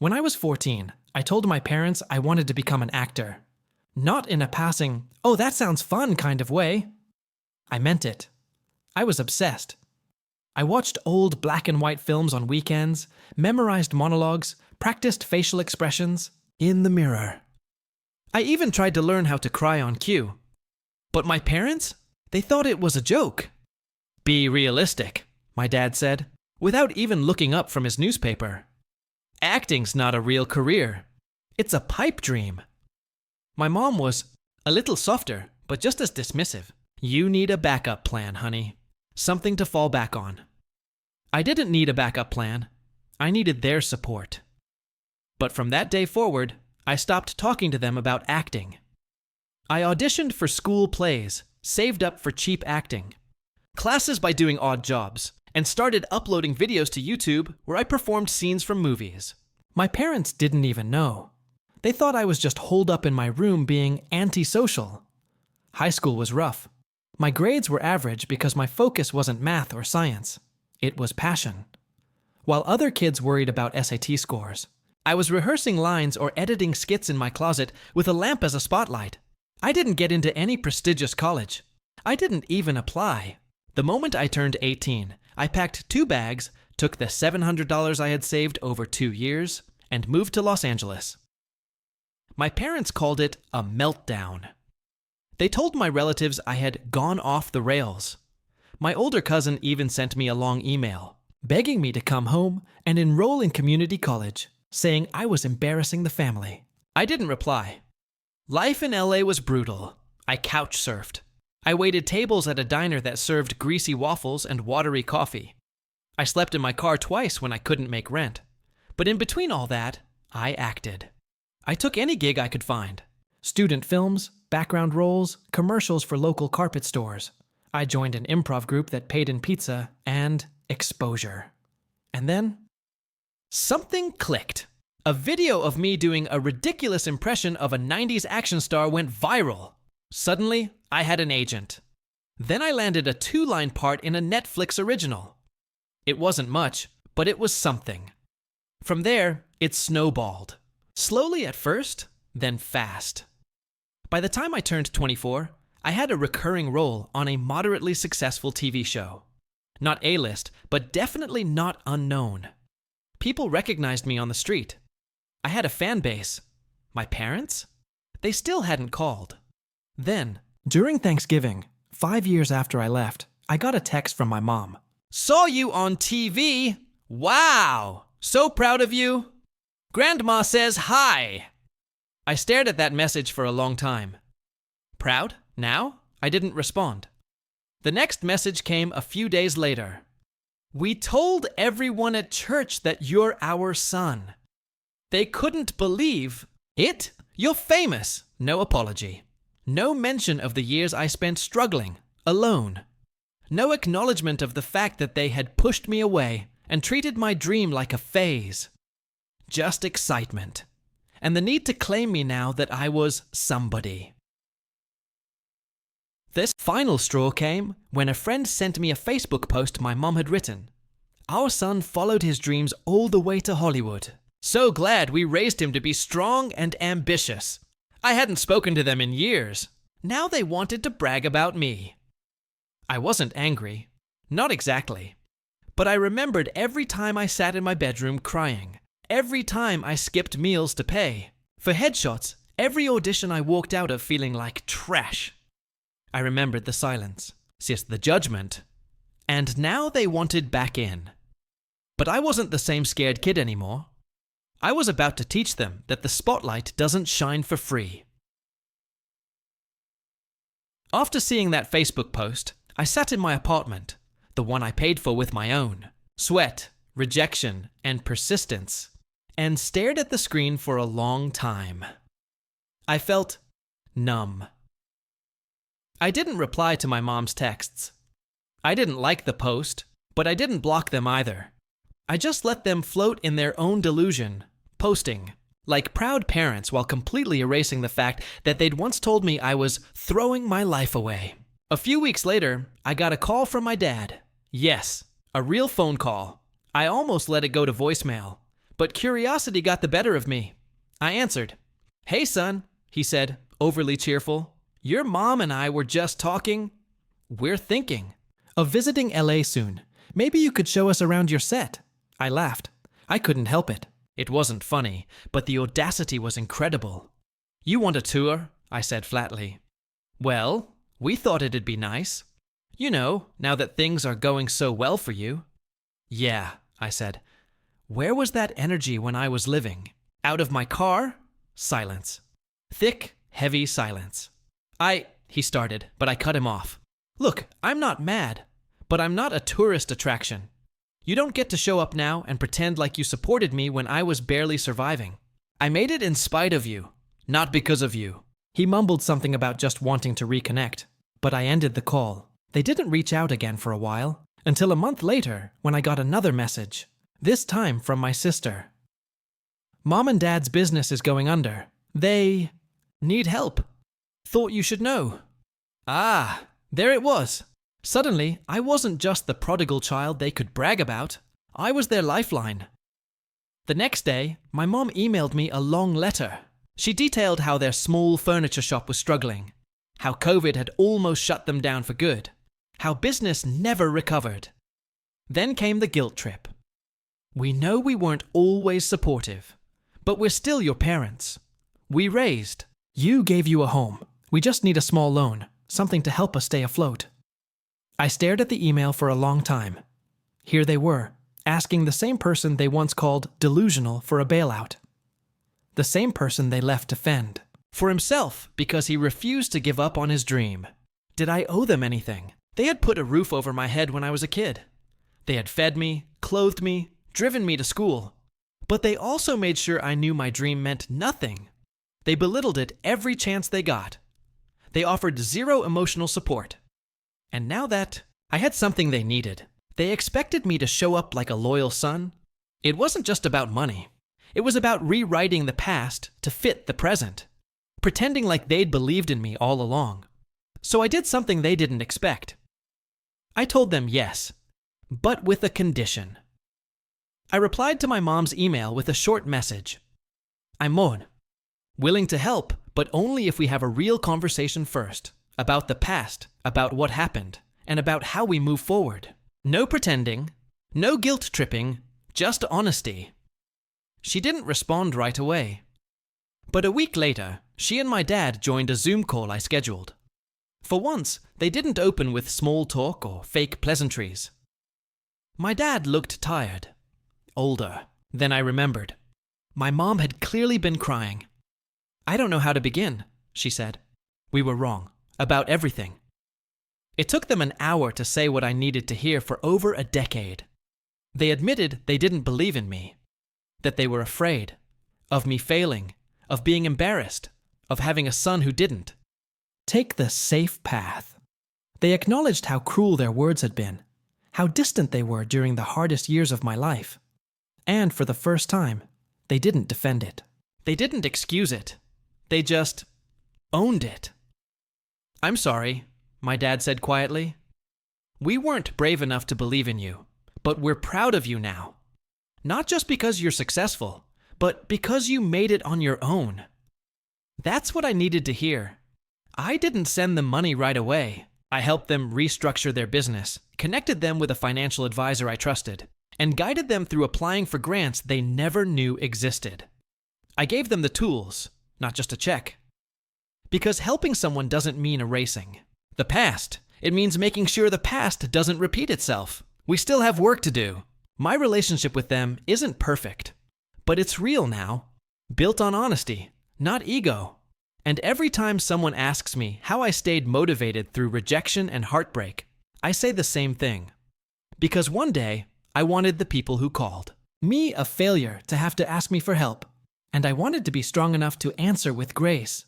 When I was 14, I told my parents I wanted to become an actor. Not in a passing, "oh, that sounds fun" kind of way. I meant it. I was obsessed. I watched old black and white films on weekends, memorized monologues, practiced facial expressions in the mirror. I even tried to learn how to cry on cue. But my parents? They thought it was a joke. "Be realistic," my dad said, without even looking up from his newspaper. "Acting's not a real career. It's a pipe dream." My mom was a little softer, but just as dismissive. "You need a backup plan, honey. Something to fall back on." I didn't need a backup plan. I needed their support. But from that day forward, I stopped talking to them about acting. I auditioned for school plays, saved up for cheap acting, classes by doing odd jobs, and started uploading videos to YouTube where I performed scenes from movies. My parents didn't even know. They thought I was just holed up in my room being antisocial. High school was rough. My grades were average because my focus wasn't math or science. It was passion. While other kids worried about SAT scores, I was rehearsing lines or editing skits in my closet with a lamp as a spotlight. I didn't get into any prestigious college. I didn't even apply. The moment I turned 18, I packed 2 bags, took the $700 I had saved over 2 years, and moved to Los Angeles. My parents called it a meltdown. They told my relatives I had gone off the rails. My older cousin even sent me a long email, begging me to come home and enroll in community college, saying I was embarrassing the family. I didn't reply. Life in LA was brutal. I couch surfed. I waited tables at a diner that served greasy waffles and watery coffee. I slept in my car twice when I couldn't make rent. But in between all that, I acted. I took any gig I could find. Student films, background roles, commercials for local carpet stores. I joined an improv group that paid in pizza and exposure. And then, something clicked. A video of me doing a ridiculous impression of a 90s action star went viral. Suddenly, I had an agent. Then I landed a 2-line part in a Netflix original. It wasn't much, but it was something. From there, it snowballed. Slowly at first, then fast. By the time I turned 24, I had a recurring role on a moderately successful TV show. Not A-list, but definitely not unknown. People recognized me on the street. I had a fan base. My parents? They still hadn't called. Then, during Thanksgiving, 5 years after I left, I got a text from my mom. "Saw you on TV! Wow! So proud of you! Grandma says hi!" I stared at that message for a long time. Proud? Now? I didn't respond. The next message came a few days later. "We told everyone at church that you're our son. They couldn't believe it. You're famous." No apology. No mention of the years I spent struggling, alone. No acknowledgement of the fact that they had pushed me away and treated my dream like a phase. Just excitement. And the need to claim me now that I was somebody. This final straw came when a friend sent me a Facebook post my mom had written. "Our son followed his dreams all the way to Hollywood. So glad we raised him to be strong and ambitious. I hadn't spoken to them in years. Now they wanted to brag about me." I wasn't angry. Not exactly. But I remembered every time I sat in my bedroom crying. Every time I skipped meals to pay. For headshots, every audition I walked out of feeling like trash. I remembered the silence, the judgment. And now they wanted back in. But I wasn't the same scared kid anymore. I was about to teach them that the spotlight doesn't shine for free. After seeing that Facebook post, I sat in my apartment, the one I paid for with my own, sweat, rejection, and persistence, and stared at the screen for a long time. I felt numb. I didn't reply to my mom's texts. I didn't like the post, but I didn't block them either. I just let them float in their own delusion, posting, like proud parents while completely erasing the fact that they'd once told me I was throwing my life away. A few weeks later, I got a call from my dad. Yes, a real phone call. I almost let it go to voicemail, But curiosity got the better of me. I answered. "Hey, son," he said, overly cheerful. "Your mom and I were just talking. We're thinking of visiting LA soon. Maybe you could show us around your set." I laughed. I couldn't help it. It wasn't funny, but the audacity was incredible. "You want a tour?" I said flatly. "Well, we thought it'd be nice. You know, now that things are going so well for you." "Yeah," I said. "Where was that energy when I was living? Out of my car?" Silence. Thick, heavy silence. He started, but I cut him off. "Look, I'm not mad, but I'm not a tourist attraction. You don't get to show up now and pretend like you supported me when I was barely surviving. I made it in spite of you, not because of you." He mumbled something about just wanting to reconnect, but I ended the call. They didn't reach out again for a while, until a month later when I got another message, this time from my sister. "Mom and Dad's business is going under. They need help. Thought you should know." Ah, there it was. Suddenly, I wasn't just the prodigal child they could brag about. I was their lifeline. The next day, my mom emailed me a long letter. She detailed how their small furniture shop was struggling, how COVID had almost shut them down for good, how business never recovered. Then came the guilt trip. "We know we weren't always supportive, but we're still your parents. We raised. You gave you a home. We just need a small loan, something to help us stay afloat." I stared at the email for a long time. Here they were, asking the same person they once called delusional for a bailout. The same person they left to fend for himself because he refused to give up on his dream. Did I owe them anything? They had put a roof over my head when I was a kid. They had fed me, clothed me, driven me to school. But they also made sure I knew my dream meant nothing. They belittled it every chance they got. They offered zero emotional support. And now that I had something they needed, they expected me to show up like a loyal son. It wasn't just about money. It was about rewriting the past to fit the present, pretending like they'd believed in me all along. So I did something they didn't expect. I told them yes, but with a condition. I replied to my mom's email with a short message. "I'm Mon, willing to help, but only if we have a real conversation first, about the past, about what happened, and about how we move forward. No pretending, no guilt tripping, just honesty." She didn't respond right away. But a week later, she and my dad joined a Zoom call I scheduled. For once, they didn't open with small talk or fake pleasantries. My dad looked tired, older. Then I remembered. My mom had clearly been crying. "I don't know how to begin," she said. "We were wrong. About everything." It took them an hour to say what I needed to hear for over a decade. They admitted they didn't believe in me, that they were afraid of me failing, of being embarrassed, of having a son who didn't. Take the safe path. They acknowledged how cruel their words had been, how distant they were during the hardest years of my life. And for the first time, they didn't defend it. They didn't excuse it. They just owned it. "I'm sorry," my dad said quietly. "We weren't brave enough to believe in you, but we're proud of you now. Not just because you're successful, but because you made it on your own." That's what I needed to hear. I didn't send them money right away. I helped them restructure their business, connected them with a financial advisor I trusted, and guided them through applying for grants they never knew existed. I gave them the tools, not just a check. Because helping someone doesn't mean erasing the past. It means making sure the past doesn't repeat itself. We still have work to do. My relationship with them isn't perfect, but it's real now, built on honesty, not ego. And every time someone asks me how I stayed motivated through rejection and heartbreak, I say the same thing. Because one day, I wanted the people who called me a failure to have to ask me for help, and I wanted to be strong enough to answer with grace.